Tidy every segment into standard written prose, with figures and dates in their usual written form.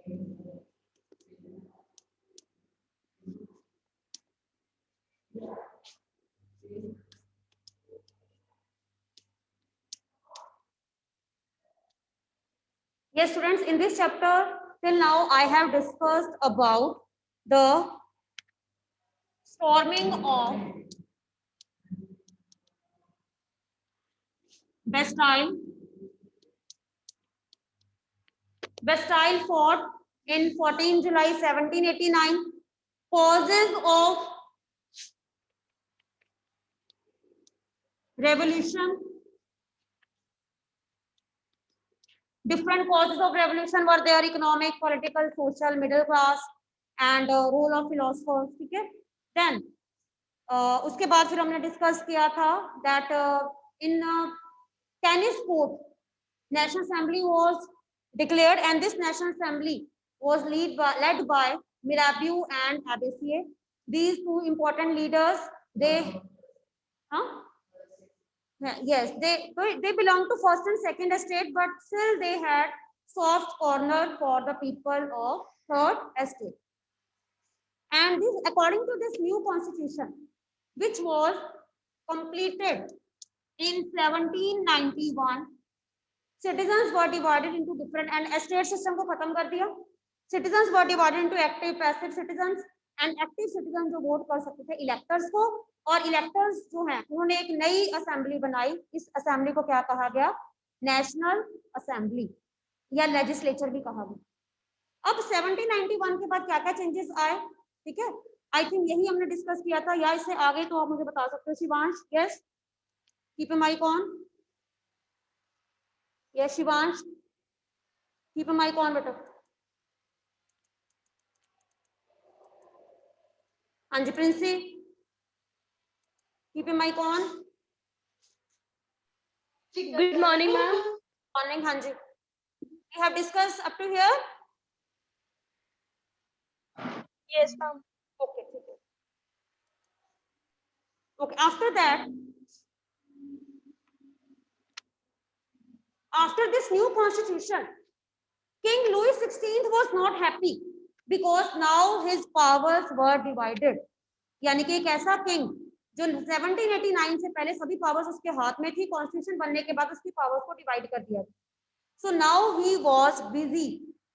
Yes, students, in this chapter, till now I have discussed about the storming of Bastille. Bastille fort in 14 July 1789. Causes of revolution. Different causes of revolution were there: economic, political, social, middle class, and role of philosophers. ठीक है? Then उसके बाद फिर हमने discuss किया था that in tennis court National Assembly was declared, and this National Assembly was led by Mirabeau and Abbesier. These two important leaders, they, yes, they belong to first and second estate, but still they had soft corner for the people of third estate. And this, according to this new constitution, which was completed in 1791, citizens were divided into different, and estate system को खत्म कर दिया. Citizens were divided into active, passive citizens, and active citizens जो vote कर सकते थे electors को, और इलेक्टर्स जो हैं उन्होंने एक नई असेंबली बनाई. इस असेंबली को क्या कहा गया? नेशनल असेंबली या लेजिस्लेचर भी कहा गया. अब 1791 के बाद क्या क्या चेंजेस आए? ठीक है, आई थिंक यही हमने डिस्कस किया था, या इससे आगे तो आप मुझे बता सकते हो. Shivansh, yes, keep a mic on. Yes Shivansh, keep a mic on बेटा. हाँ जी Princy, keep a mic on. Good morning ma'am. Morning. हाँ जी, we have discuss up to here. Yes ma'am. Okay, ठीक है. Okay, after that, after this new constitution, King Louis XVI was not happy because now his powers were divided. यानी कि एक ऐसा king जो 1789 से पहले सभी पावर्स उसके हाथ में थी, कॉन्स्टिट्यूशन बनने के बाद उसकी पावर्स को डिवाइड कर दिया. So now he was busy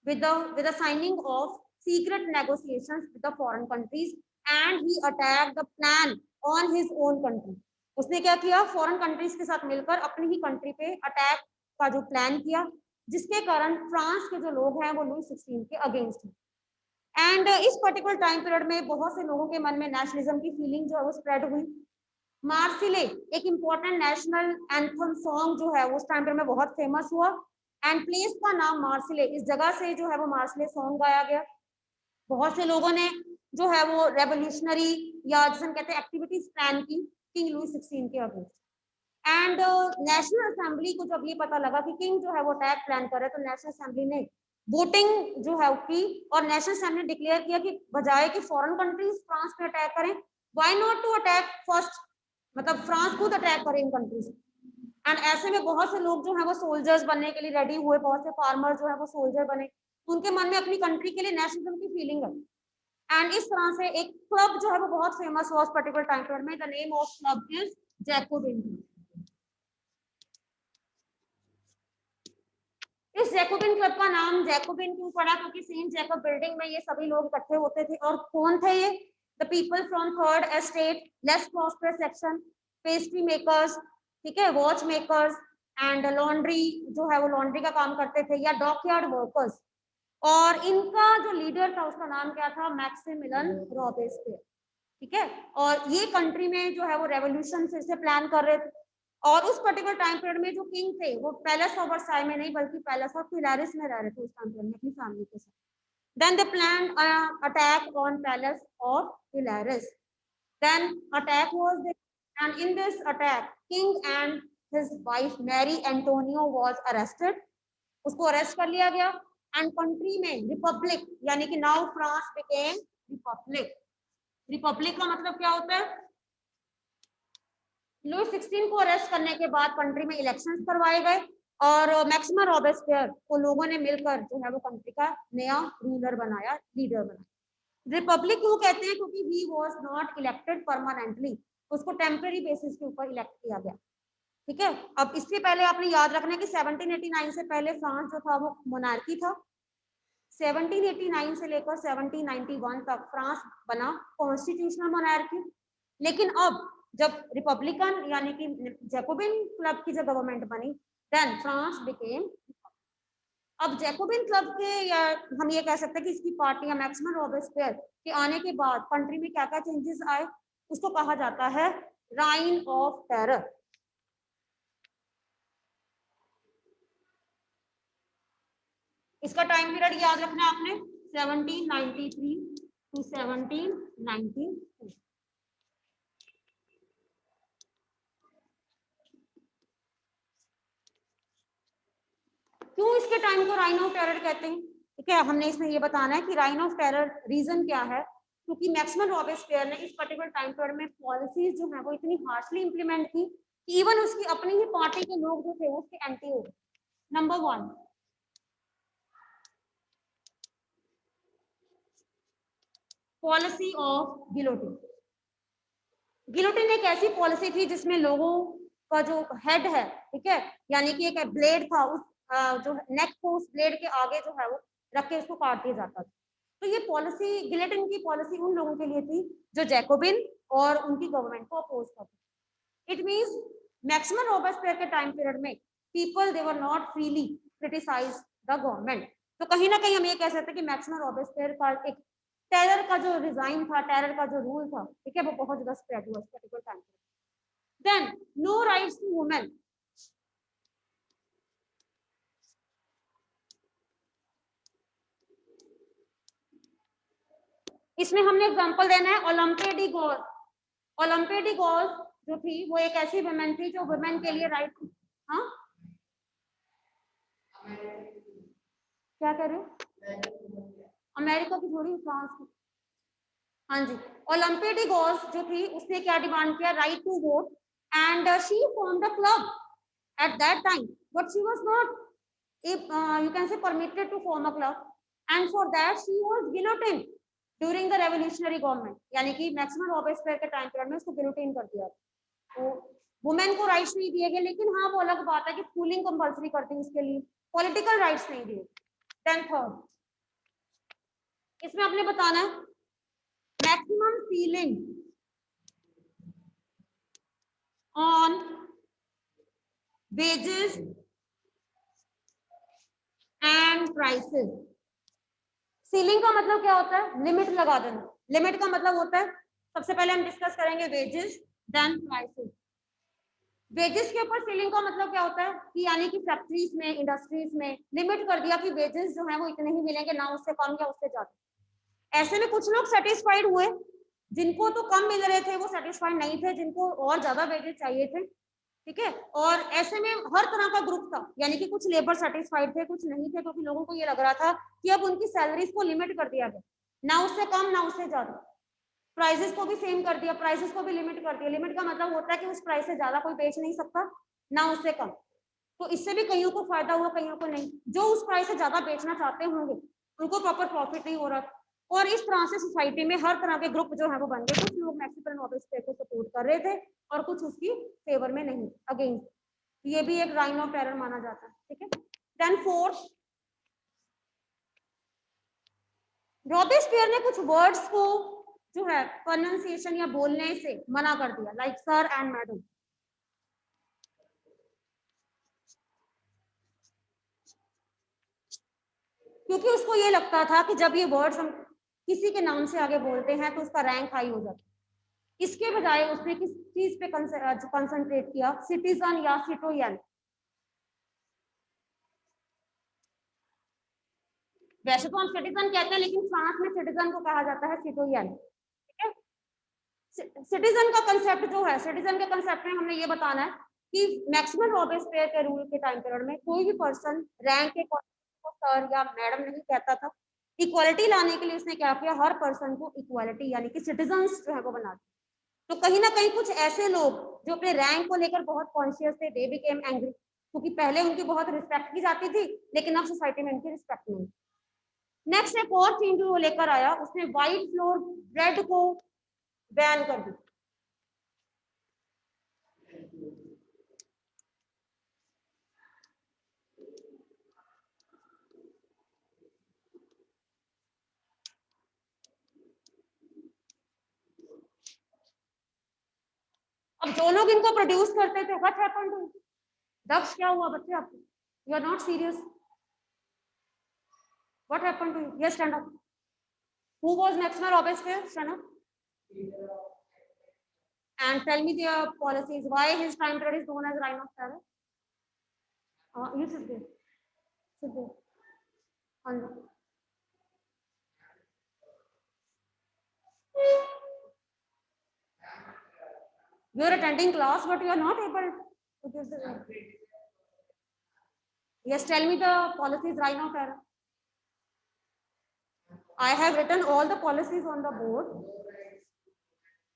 with the signing of secret negotiations with the foreign countries, and he attacked the plan on his own country. उसने क्या किया? फॉरेन कंट्रीज के साथ मिलकर अपनी ही कंट्री पे अटैक का जो प्लान किया, जिसके कारण फ्रांस के जो लोग हैं वो लुई 16 के अगेंस्ट हैं. एंड इस पर्टिकुलर टाइम पीरियड में बहुत से लोगों के मन में नेशनलिज्म की फीलिंग जो है वो स्प्रेड हुई. मार्सिले एक इंपॉर्टेंट नेशनल एंथम सॉन्ग जो है वो उस टाइम पीरियड में बहुत फेमस हुआ, एंड प्लेस का नाम मार्सिले, इस जगह से जो है वो मार्सिले सॉन्ग गाया गया. बहुत से लोगों ने जो है वो रेवोल्यूशनरी या जिसे हम कहते हैं एक्टिविटीज प्लान की किंग लुई 16 के अगेंस्ट. एंड नेशनल असेंबली को जब ये पता लगा कि किंग जो है वो अटैक प्लान कर रहे, तो नेशनल असेंबली ने वोटिंग जो है की, और नेशनल असेंबली ने डिक्लेयर किया कि बजाय कि फॉरेन कंट्रीज फ्रांस पे अटैक करें, why not to attack first, मतलब फ्रांस खुद अटैक करे इन कंट्रीज. एंड ऐसे में बहुत से लोग जो है वो सोल्जर्स बनने के लिए रेडी हुए, बहुत से फार्मर जो है वो सोल्जर बने, उनके मन में अपनी कंट्री के लिए नेशनलिज्म की फीलिंग है. एंड इस तरह से एक क्लब जो है वो बहुत फेमस हुआ उस पर्टिकुलर टाइम पीरियड में. The name of club is Jacobian. इस जैकोबिन क्लब का नाम जैकोबिन क्यों पड़ा? क्योंकि सेंट जैकब बिल्डिंग में ये सभी लोग इकट्ठे होते थे. और कौन थे ये? The people from third estate, less prosperous section, pastry makers, ठीक है, वॉच मेकर्स, एंड लॉन्ड्री जो है वो लॉन्ड्री का काम करते थे, या डॉकयार्ड वर्कर्स. और इनका जो लीडर था उसका नाम क्या था? Maximilian Robespierre. ठीक है, और ये कंट्री में जो है वो रेवोल्यूशन फिर से प्लान कर रहे थे. और उस पर्टिकुलर टाइम पीरियड में जो किंग थे वो पैलेस ऑफ वर्साई में नहीं बल्कि पैलेस ऑफ ट्यूलेरिस में रह रहे थे उस टाइम पीरियड में अपनी फैमिली के साथ. Then they planned an attack on palace of Tularis. Then attack was there, and in this attack, king and his wife Mary Antonio was arrested. उसको अरेस्ट कर लिया गया. एंड कंट्री में Republic, यानी कि now France became Republic. Republic का मतलब क्या होता है? लुई 16 को अरेस्ट करने के बाद कंट्री में इलेक्शंस करवाए गए, और मैक्सिमा रॉबेस्पियर को लोगों ने मिलकर जो है वो कंट्री का नया रूलर बनाया, लीडर बनाया। रिपब्लिक क्यों कहते हैं? क्योंकि he was not elected permanently, उसको टेम्पररी बेसिस के ऊपर इलेक्ट किया गया। ठीक है, अब इससे पहले आपने याद रखना है कि 1789 से पहले फ्रांस जो था वो मोनार्की था। 1789 से लेकर 1791 तक फ्रांस बना कॉन्स्टिट्यूशनल मोनार्की। लेकिन अब जब रिपब्लिकन यानी कि जैकोबिन क्लब की जब गवर्नमेंट बनी, देन फ्रांस बिकेम। अब जैकोबिन क्लब के, या हम ये कह सकते हैं कि इसकी पार्टी या मैक्सिमा रॉबेस्पियर के आने के बाद कंट्री में क्या क्या चेंजेस आए, उसको कहा जाता है राइन ऑफ टेरर। इसका टाइम पीरियड याद रखना है आपने, 1793 टू 1792। क्यों इसके टाइम को राइन ऑफ टेरर कहते हैं? ठीक है, हमने इसमें ये बताना है कि राइन ऑफ टेरर रीजन क्या है। क्योंकि मैक्सिमा रॉबेस्पियर ने इस पर्टिकुलर टाइम पीरियड में पॉलिसीज जो है वो इतनी हार्शली इंप्लीमेंट की कि इवन उसकी अपनी ही पार्टी के लोग जो थे वो उसके एंटी हो गए। Number 1, policy of guillotine. Guillotine एक ऐसी पॉलिसी थी जिसमें लोगों का जो हेड है, ठीक है, यानी कि एक ब्लेड था, उस जो नेक को उस ब्लेड के आगे जो है वो रख के उसको काट दिया जाता था। तो ये पॉलिसी, गिलोटिन की पॉलिसी उन लोगों के लिए थी जो जैकोबिन और उनकी गवर्नमेंट को अपोज करते। इट मींस मैक्सिमा रॉबेस्पियर के टाइम पीरियड में people they were not freely criticise the government. तो कहीं ना कहीं हम ये कह सकते हैं कि मैक्सिमा रॉबेस्पियर का एक टेरर का जो रिजाइन था, टेरर का जो रूल था, ठीक है, वो बहुत ज्यादा स्प्रेड हुआ इस particular time. Then no rights to women. इसमें हमने एग्जांपल देना है Olympe de Gouges. Olympe de Gouges जो थी वो एक ऐसी वुमेन थी जो वुमेन के लिए राइट, हाँ क्या कह रहे हो? अमेरिका की थोड़ी, फ्रांस की। हाँ जी, ओलंपे डी गॉस जो थी उसने क्या डिमांड किया? Right to vote, and she form the club at that time, but she was not, if you can say, permitted to form a club, and for that she was guillotined during the revolutionary government। यानी कि maxima Robespierre के time period में उसको guillotine कर दिया। तो women को rights नहीं दिए गए, लेकिन हाँ वो अलग बात है कि स्कूलिंग कंपल्सरी करती है उसके लिए, पॉलिटिकल राइट्स नहीं दिए। देन थर्ड, इसमें आपने बताना है maximum ceiling on wages and prices। Ceiling का मतलब क्या होता है? लिमिट लगा देना। लिमिट का मतलब होता है, सबसे पहले हम डिस्कस करेंगे वेजेस, देन प्राइसेस। वेजेस के ऊपर सीलिंग का मतलब क्या होता है कि यानी कि फैक्ट्रीज में, इंडस्ट्रीज में लिमिट कर दिया कि वेजेस जो है वो इतने ही मिलेंगे, ना उससे कम या उससे ज्यादा। ऐसे में कुछ लोग सेटिस्फाइड हुए, जिनको तो कम मिल रहे थे वो सेटिस्फाइड नहीं थे, जिनको और ज्यादा वेजेस चाहिए थे। ठीक है, और ऐसे में हर तरह का ग्रुप था, यानी कि कुछ लेबर सेटिस्फाइड थे, कुछ नहीं थे, क्योंकि लोगों को ये लग रहा था कि अब उनकी सैलरीज को लिमिट कर दिया गया, ना उससे कम ना उससे ज्यादा। प्राइसेस को भी सेम कर दिया, प्राइसेस को भी लिमिट कर दिया। लिमिट का मतलब होता है कि उस प्राइस से ज्यादा कोई बेच नहीं सकता, ना उससे कम। तो इससे भी कईयों को फायदा हुआ, कईयों को नहीं। जो उस प्राइस से ज्यादा बेचना चाहते होंगे उनको प्रॉपर प्रॉफिट नहीं हो रहा। और इस तरह से सोसाइटी में हर तरह के ग्रुप जो है वो बन गए। कुछ लोग मैक्सिमा रॉबेस्पियर को सपोर्ट कर रहे थे और कुछ उसकी फेवर में नहीं, अगेंस्ट। ये भी एक राइन ऑफ टेरर माना जाता है। ठीक है, देन फोर्थ, रॉबेस्पियर ने कुछ वर्ड्स को जो है प्रोनाउंसिएशन या बोलने से मना कर दिया, लाइक सर एंड मैडम। क्योंकि उसको ये लगता था कि जब ये वर्ड्स हम किसी के नाम से आगे बोलते हैं तो उसका रैंक हाई हो जाता है। इसके बजाय उसने किस चीज पे कंसंट्रेट किया? सिटीजन या सिटोयन। वैसे तो हम सिटीजन कहते हैं, लेकिन फ्रांस में सिटीजन को कहा जाता है सिटोयन। ठीक है, सिटीजन का कंसेप्ट जो है, सिटीजन के कंसेप्ट में हमने ये बताना है कि मैक्सिमा रॉबेस्पियर के रूल के टाइम पीरियड में कोई भी पर्सन रैंक के को सर या मैडम नहीं कहता था। इक्वालिटी लाने के लिए उसने क्या किया? हर पर्सन को इक्वालिटी यानी कि सिटीजन्स जो है वो बना दिया। तो कहीं ना कहीं कुछ ऐसे लोग जो अपने रैंक को लेकर बहुत कॉन्शियस थे, दे बिकेम एंग्री। क्योंकि पहले उनकी बहुत रिस्पेक्ट की जाती थी, लेकिन अब सोसाइटी में इनकी रिस्पेक्ट नहीं। नेक्स्ट एक और चेंज वो लेकर आया, उसने व्हाइट फ्लोर ब्रेड को बैन कर दिया। अब जो लोग इनको प्रोड्यूस करते थे, व्हाट हैपेंड टू दक्ष, क्या हुआ बच्चे आपको? You are not serious, what happened to you? Yes, stand up. Who was Maximilien Robespierre? Stand up and tell me their policies, why his time period is known as reign of terror. You sit there, sit there. You are attending class, but you are not able to give the. Yes, tell me the policies reign of terror. I have written all the policies on the board.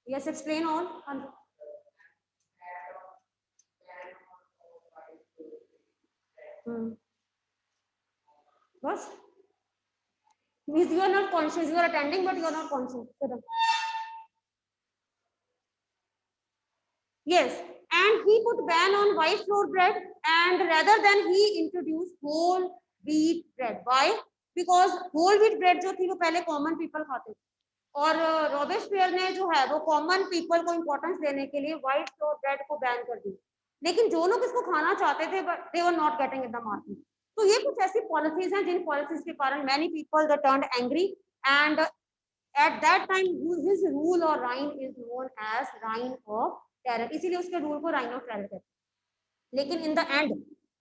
Yes, explain all. What? Means you are not conscious. You are attending, but you are not conscious. Yes, and he put ban on white flour bread, and rather than he introduced whole wheat bread. Why? Because whole wheat bread जो थी वो पहले common people खाते थे, और Robespierre ने जो है वो कॉमन पीपल को इंपॉर्टेंस देने के लिए व्हाइट फ्लोर ब्रेड को बैन कर दिया। लेकिन जो लोग इसको खाना चाहते थे, but they were not getting in the market. तो ये कुछ ऐसी पॉलिसीज हैं जिन पॉलिसीज के कारण many people they turned angry, and at that time his rule और reign is known as reign of terror, इसीलिए उसके रूल को राइन ऑफ टेरर कहते हैं। लेकिन in the and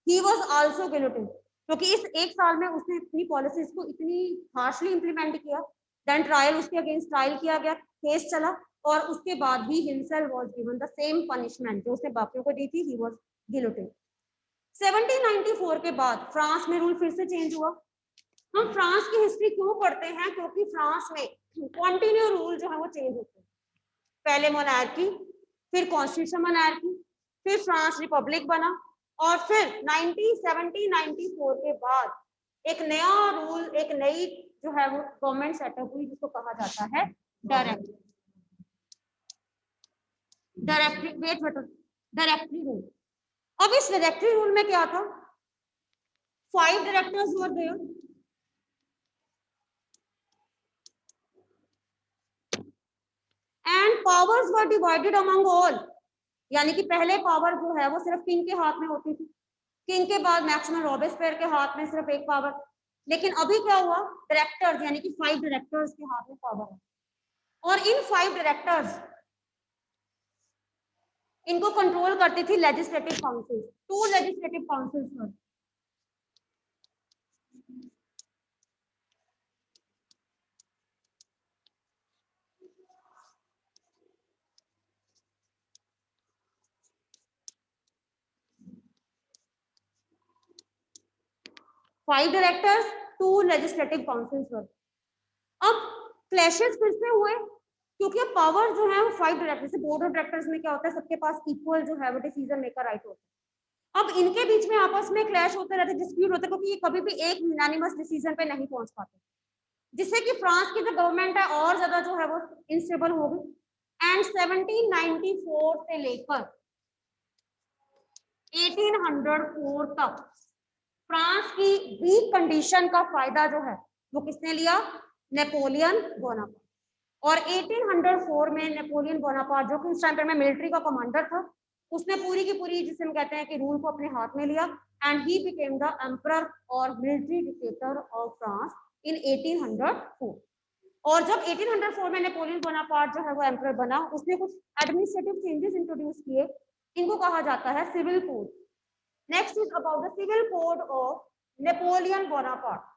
he was also guillotine, क्योंकि इस एक साल में उसने अपनी पॉलिसीज को इतनी हार्शली इंप्लीमेंट किया। देन ट्रायल, उसके अगेंस्ट ट्रायल किया गया, केस चला, और उसके बाद भी himself was given the same punishment जो उसने बाकियों को दी थी, ही वाज गिलोटिन। 1794 के बाद फ्रांस में रूल फिर से चेंज हुआ। हम फ्रांस की हिस्ट्री क्यों पढ़ते हैं? क्योंकि फ्रांस में कंटिन्यू रूल जो है वो चेंज होते हैं। पहले मोनार्की, फिर कॉन्स्टिट्यूशन मोनार्की, फिर फ्रांस रिपब्लिक बना, और फिर 1794 के बाद एक नया रूल, एक नई जो है वो गवर्नमेंट सेटअप हुई, जिसको कहा जाता है डायरेक्टरी रूल। अब इस डायरेक्टरी रूल में क्या था? 5 directors were there, and powers were divided among all. यानी कि पहले पावर जो है वो सिर्फ किंग के हाथ में होती थी, किंग के बाद मैक्सिमम रॉबेस्पियर के हाथ में सिर्फ एक पावर। लेकिन अभी क्या हुआ? डायरेक्टर्स, यानी कि 5 डायरेक्टर्स के हाथ में पावर है, और इन 5 डायरेक्टर्स इनको कंट्रोल करती थी लेजिस्लेटिव काउंसिल। 2 लेजिस्लेटिव काउंसिल्स थे। फाइव डायरेक्टर्स, 2 लेजिस्लेटिव काउंसिल्स थे। अब क्लैशेस फिर से हुए, क्योंकि अब पावर जो है वो 5 डायरेक्टर्स से, बोर्ड ऑफ डायरेक्टर्स में क्या होता है, सबके पास इक्वल जो है वो डिसीजन मेकर राइट होता है। अब इनके बीच में आपस में क्लैश होते रहते, डिस्प्यूट होते, क्योंकि ये कभी भी एक यूनानिमस डिसीजन पे नहीं पहुंच पाते, जिससे कि फ्रांस की जो गवर्नमेंट है और ज्यादा जो है वो इनस्टेबल हो गई। एंड 1794 से लेकर 1804 तक फ्रांस की वीक कंडीशन का फायदा जो है वो किसने लिया? Napoleon Bonaparte. और 1804 में नेपोलियन बोनापार्ट, जो कि उस टाइम पर में मिलिट्री का कमांडर था, उसने पूरी की पूरी, जिसे हम कहते हैं कि रूल को अपने हाथ में लिया, and he became the emperor और military dictator of France in 1804। और जब 1804 में नेपोलियन बोनापार्ट जो है वो एम्परर बना, उसने कुछ एडमिनिस्ट्रेटिव चेंजेस इंट्रोड्यूस किए, इनको कहा जाता है civil code. Next is about the civil code of Napoleon Bonaparte.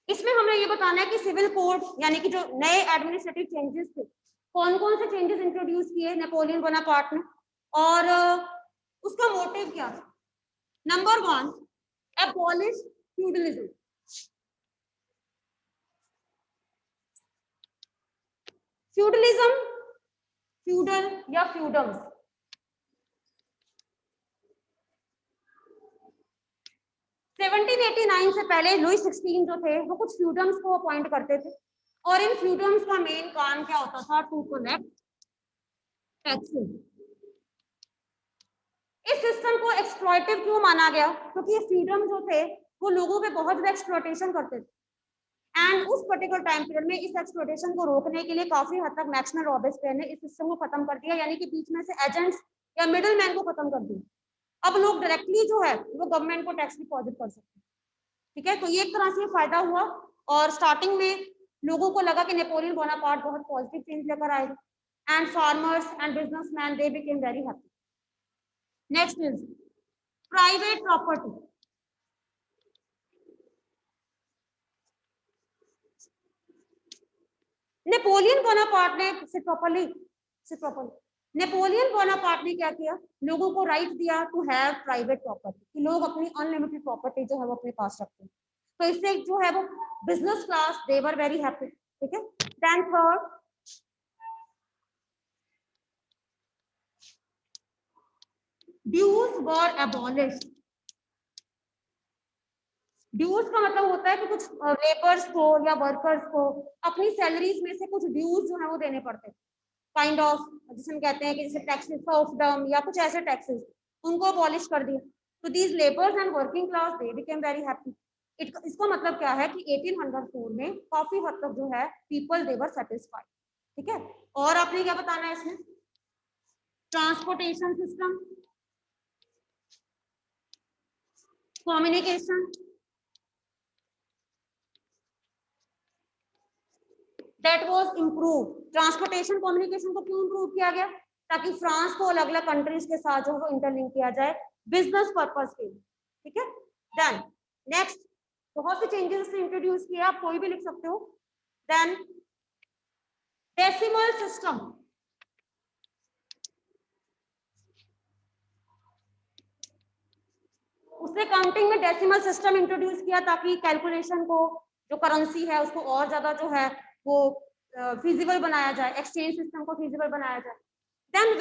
इसमें हमें ये बताना है कि सिविल कोड यानी कि जो नए एडमिनिस्ट्रेटिव चेंजेस थे, कौन कौन से चेंजेस इंट्रोड्यूस किए नेपोलियन बोनापार्ट ने, और उसका मोटिव क्या था। Number 1, abolish feudalism. Feudalism, feudal या फ्यूडम्स। सेवनटीन 1889 से पहले लुई 16 जो थे वो कुछ फ्यूडम्स को अपॉइंट करते थे और इन फ्यूडम्स का मेन काम क्या होता था, टू कलेक्ट टैक्सेस। इस सिस्टम को एक्सप्लॉइटिव क्यों माना गया, क्योंकि ये फ्रीडम जो थे वो लोगों पे बहुत ज्यादा एक्सप्लॉइटेशन करते थे एंड उस पर्टिकुलर टाइम पीरियड में इस एक्सप्लॉइटेशन को रोकने के लिए काफी हद तक मैक्सवेल रॉबिन्सन ने इस सिस्टम को खत्म कर दिया, यानी कि बीच में से एजेंट्स या मिडिल मैन को खत्म कर दिया। अब लोग डायरेक्टली जो है वो गवर्नमेंट को टैक्स डिपॉजिट कर सकते हैं। ठीक है, तो ये एक तरह से फायदा हुआ और स्टार्टिंग में लोगों को लगा कि नेपोलियन बोनापार्ट बहुत पॉजिटिव चेंज लेकर आएगा and farmers and businessman they became very happy. Next is private property. Napoleon Bonaparte ने नेपोलियन बोनापार्ट ने क्या किया, लोगों को राइट दिया टू हैव प्राइवेट प्रॉपर्टी, कि लोग अपनी अनलिमिटेड प्रॉपर्टी जो है वो अपने पास रखते हैं। तो इससे जो है वो business class they were very happy. ठीक है, देन थर्ड ड्यूज वर एबॉलिश्ड। ड्यूज का मतलब होता है कि कुछ लेबर्स को या वर्कर्स को अपनी सैलरीज में से कुछ ड्यूज जो है वो देने पड़ते हैं, काइंड ऑफ जिसे हम कहते हैं कि जैसे टैक्सेस का ऑफडम या कुछ ऐसे टैक्सेस, उनको अबॉलिश कर दिया। तो these labours and working class they became very happy. इसका मतलब क्या है कि 1804 में काफी हद तक जो है पीपल दे वर सेटिस्फाइड। ठीक है, और आपने क्या बताना है इसमें, transportation system, communication, that was improve. Transportation communication को क्यों इम्प्रूव किया गया, ताकि फ्रांस को अलग अलग कंट्रीज के साथ जो है इंटरलिंक किया जाए बिजनेस पर्पस के लिए। ठीक है, देन नेक्स्ट बहुत से चेंजेस इंट्रोड्यूस किए, आप कोई भी लिख सकते हो। देन डेसिमल सिस्टम, उसने काउंटिंग में डेसिमल सिस्टम इंट्रोड्यूस किया ताकि कैलकुलेशन को, जो करेंसी है उसको और ज्यादा जो है वो फिजिबल बनाया जाए, एक्सचेंज सिस्टम को फिजिबल बनाया जाए। Then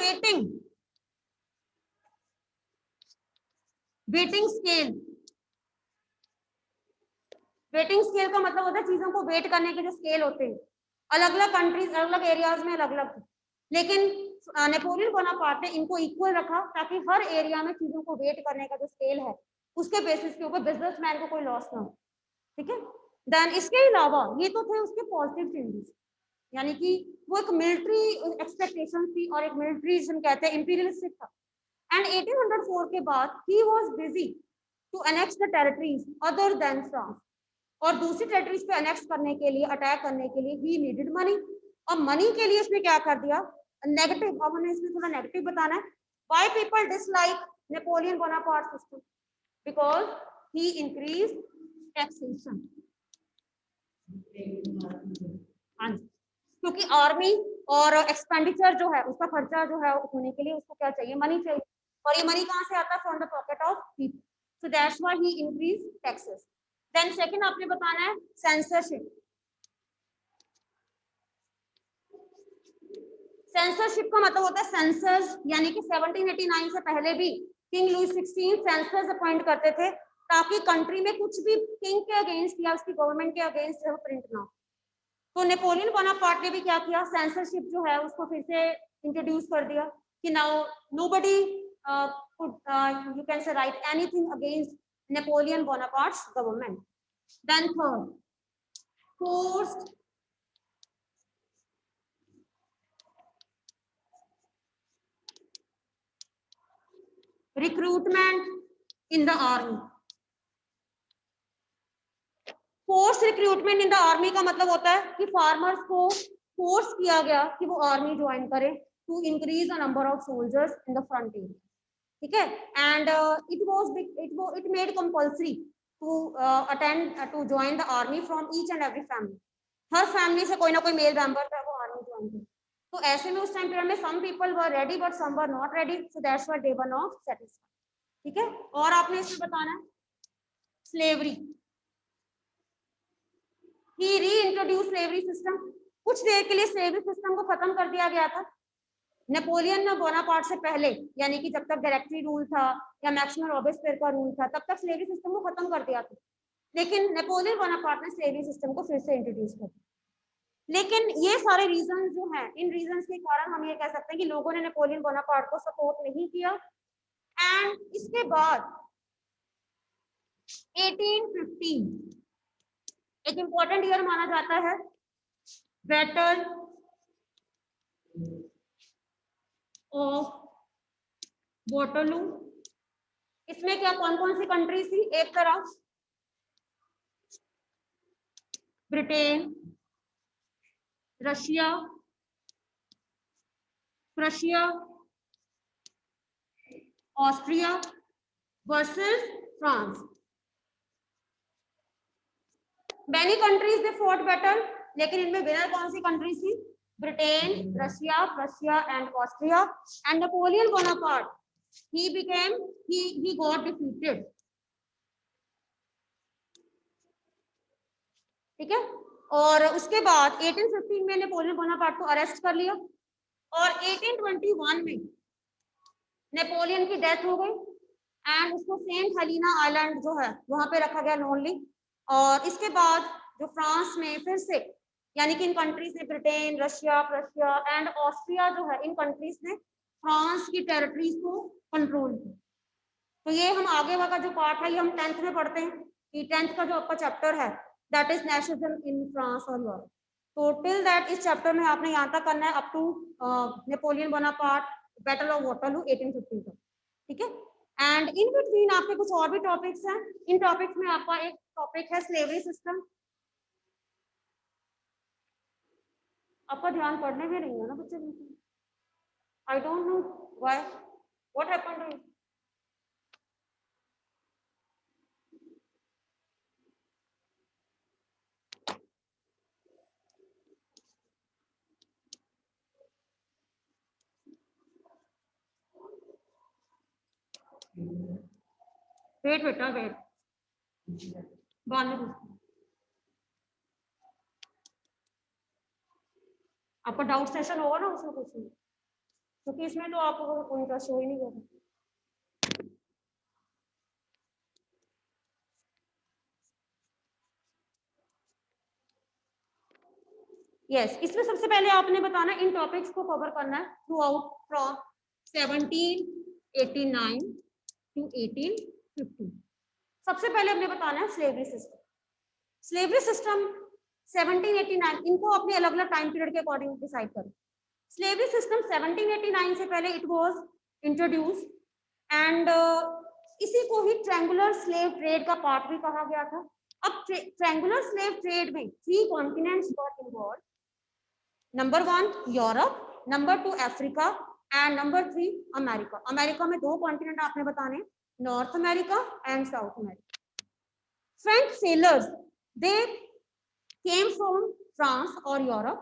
waiting scale. Waiting scale का मतलब होता है चीजों को वेट करने के जो स्केल होते हैं, अलग अलग कंट्रीज अलग अलग एरियाज में अलग अलग, लेकिन नेपोलियन बोनापार्ट ने इनको इक्वल रखा ताकि हर एरिया में चीजों को वेट करने का जो स्केल है उसके बेसिस के ऊपर बिजनेसमैन को कोई लॉस ना हो। ठीक है, देन इसके अलावा ये तो थे उसके पॉजिटिव चेंजेस, यानी कि वो एक मिलिट्री एक्सपेक्टेशन थी और एक मिलिट्री जिसे कहते हैं इंपीरियलिस्टिक था। एंड 1804 के बाद ही was busy to annex the territories other than France, और दूसरी टेरिटरीज पे अनेक्स करने के लिए, अटैक करने के लिए ही नीडेड मनी, और मनी के लिए इसने क्या कर दिया, नेगेटिव। अब हमें इसमें थोड़ा नेगेटिव बताना है। Why people dislike Napoleon Bonaparte system, because he increase taxation. हाँ जी, क्योंकि आर्मी और एक्सपेंडिचर जो है उसका खर्चा जो है होने के लिए उसको क्या चाहिए, मनी चाहिए, और ये मनी कहाँ से आता है, from the pocket of people, so that's why he increase taxes. Then second आपने बताना है सेंसरशिप। सेंसरशिप का मतलब होता है सेंसर्स, यानी कि 1789 से पहले भी किंग लुई 16 सेंसर्स अपॉइंट करते थे ताकि कंट्री में कुछ भी किंग के अगेंस्ट या उसकी गवर्नमेंट के अगेंस्ट जो प्रिंट ना हो। तो नेपोलियन बोनापार्ट ने भी क्या किया, सेंसरशिप जो है उसको फिर से इंट्रोड्यूस कर दिया कि now nobody you can say write anything against Napoleon Bonaparte's government. Then third forced recruitment in the army. Force recruitment in the army का मतलब होता है कि फार्मर्स को फोर्स किया गया कि वो आर्मी ज्वाइन करें to increase the number of soldiers in the front area. ठीक है, and it made compulsory to attend to join the army from each and every family. हर फैमिली से कोई ना कोई मेल मेंबर था वो आर्मी ज्वाइन करे। तो ऐसे में उस टाइम पीरियड में some people were ready but some were not ready, so that's why they were not satisfied. ठीक है, और आपने इसमें बताना है slavery. He reintroduced slavery system. कुछ देर के लिए स्लेवरी सिस्टम को खत्म कर दिया गया था। नेपोलियन बोनापार्ट से पहले, यानी कि जब तक डायरेक्टरी रूल था या मैक्सिमम रॉबेस्पियर का रूल था, तब तक स्लेवरी सिस्टम को खत्म कर दिया था। लेकिन नेपोलियन बोनापार्ट ने स्लेवरी सिस्टम को फिर से इंट्रोड्यूस कर दिया। लेकिन ये सारे रीजन जो हैं, इन रीजन के कारण हम ये कह सकते हैं कि लोगों ने नेपोलियन बोनापार्ट को सपोर्ट नहीं किया। एंड इसके बाद 1815 एक इंपॉर्टेंट ईयर माना जाता है, बैटल ऑफ वाटरलू। इसमें क्या कौन कौन सी कंट्री थी? एक तरफ Britain, Russia, Prussia, Austria versus France. Many countries they fought battle, लेकिन इनमें विनर कौन सी कंट्री थी? Britain, Russia, Prussia and Austria. And Napoleon Bonaparte he got defeated। ठीक है, और उसके बाद 1815 में नेपोलियन बोनापार्ट को अरेस्ट कर लिया और 1821 में नेपोलियन की डेथ हो गई एंड उसको सेंट हेलिना आइलैंड जो है वहां पे रखा गया लोनली। और इसके बाद जो फ्रांस में फिर से, यानी कि इन कंट्रीज ने, Britain, Russia, Prussia and Austria जो है, इन कंट्रीज ने फ्रांस की टेरिटरीज को कंट्रोल किया। तो ये हम आगे वाला जो पार्ट है ये हम 10th में पढ़ते हैं कि 10th का जो आपका चैप्टर है that is nationalism in France और यूरोप। तो टिल दैट इस चैप्टर में आपने यहाँ तक करना है up to Napoleon Bonaparte, battle of Waterloo 1815 तक। ठीक है, एंड इन बिटवीन आपके कुछ और भी टॉपिक्स हैं। इन टॉपिक्स में आपका एक टॉपिक है स्लेवरी सिस्टम। आपका ध्यान पढ़ने में नहीं है ना बच्चे? I don't know why, what happened to you? Wait बेटा वेट, बाद में पूछती हूँ। आपका डाउट सेशन होगा ना, उसमें पूछूंगी, क्योंकि इसमें तो आपको कोई इंटरेस्ट हो ही नहीं होगा। यस, इसमें सबसे पहले आपने बताना इन टॉपिक्स को कवर करना है थ्रू आउट फ्रॉम 1789 टू 1850। सबसे पहले हमने बताना है स्लेवरी सिस्टम। स्लेवरी सिस्टम 1789, इनको अपने अलग अलग टाइम पीरियड के अकॉर्डिंग डिसाइड करें। स्लेवरी सिस्टम 1789 से पहले इट वाज इंट्रोड्यूस एंड इसी को ही ट्रायंगुलर स्लेव ट्रेड का पार्ट भी कहा गया था। अब ट्रायंगुलर स्लेव ट्रेड में 3 continents were involve. Number 1 Europe, number 2 Africa and number 3 America. America में 2 कॉन्टिनेंट आपने बताने, north America and south America. French sellers they came from France or Europe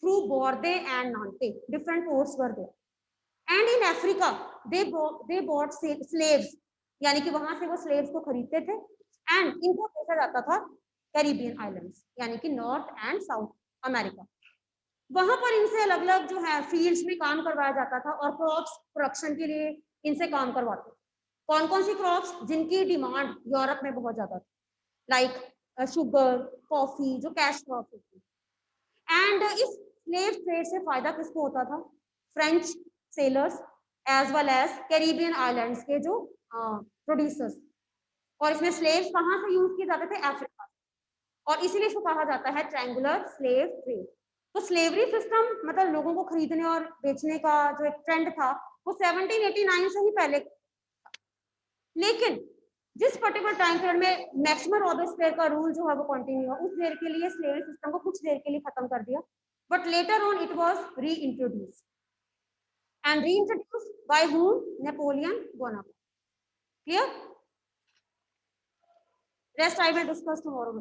through Bordeaux and Nantes. Different ports were there. And in Africa, they bought slaves, यानी कि वहां से वो slaves को खरीदते थे and इनको भेजा जाता था कैरिबियन आइलैंड्स, यानी कि नॉर्थ एंड साउथ अमेरिका। वहां पर इनसे अलग अलग जो है फील्ड्स में काम करवाया जाता था और क्रॉप्स प्रोडक्शन के लिए इनसे काम करवाते। कौन कौन सी क्रॉप्स जिनकी डिमांड यूरोप में बहुत ज्यादा थी, लाइक शुगर, कॉफी, जो कैश क्रॉप होती है। एंड इस स्लेव ट्रेड से फायदा किसको होता था? French sellers as well as Caribbean islands के जो प्रोड्यूसर्स। और इसमें स्लेव्स कहाँ से यूज किए जाते थे? अफ्रीका। और इसीलिए इसको कहा जाता है ट्रायंगुलर स्लेव ट्रेड। तो स्लेवरी सिस्टम मतलब लोगों को खरीदने और बेचने का जो एक ट्रेंड था वो 1789 से ही पहले। लेकिन जिस पर्टिकुलर टाइम पीरियड में मैक्सिमम रॉबेस्पियर का रूल जो है वो कंटिन्यू हुआ, उस देर के लिए स्लेवरी सिस्टम को कुछ देर के लिए खत्म कर दिया, but later on it was reintroduced and reintroduced by whom? Napoleon Bonaparte. Clear? Rest I will discuss tomorrow.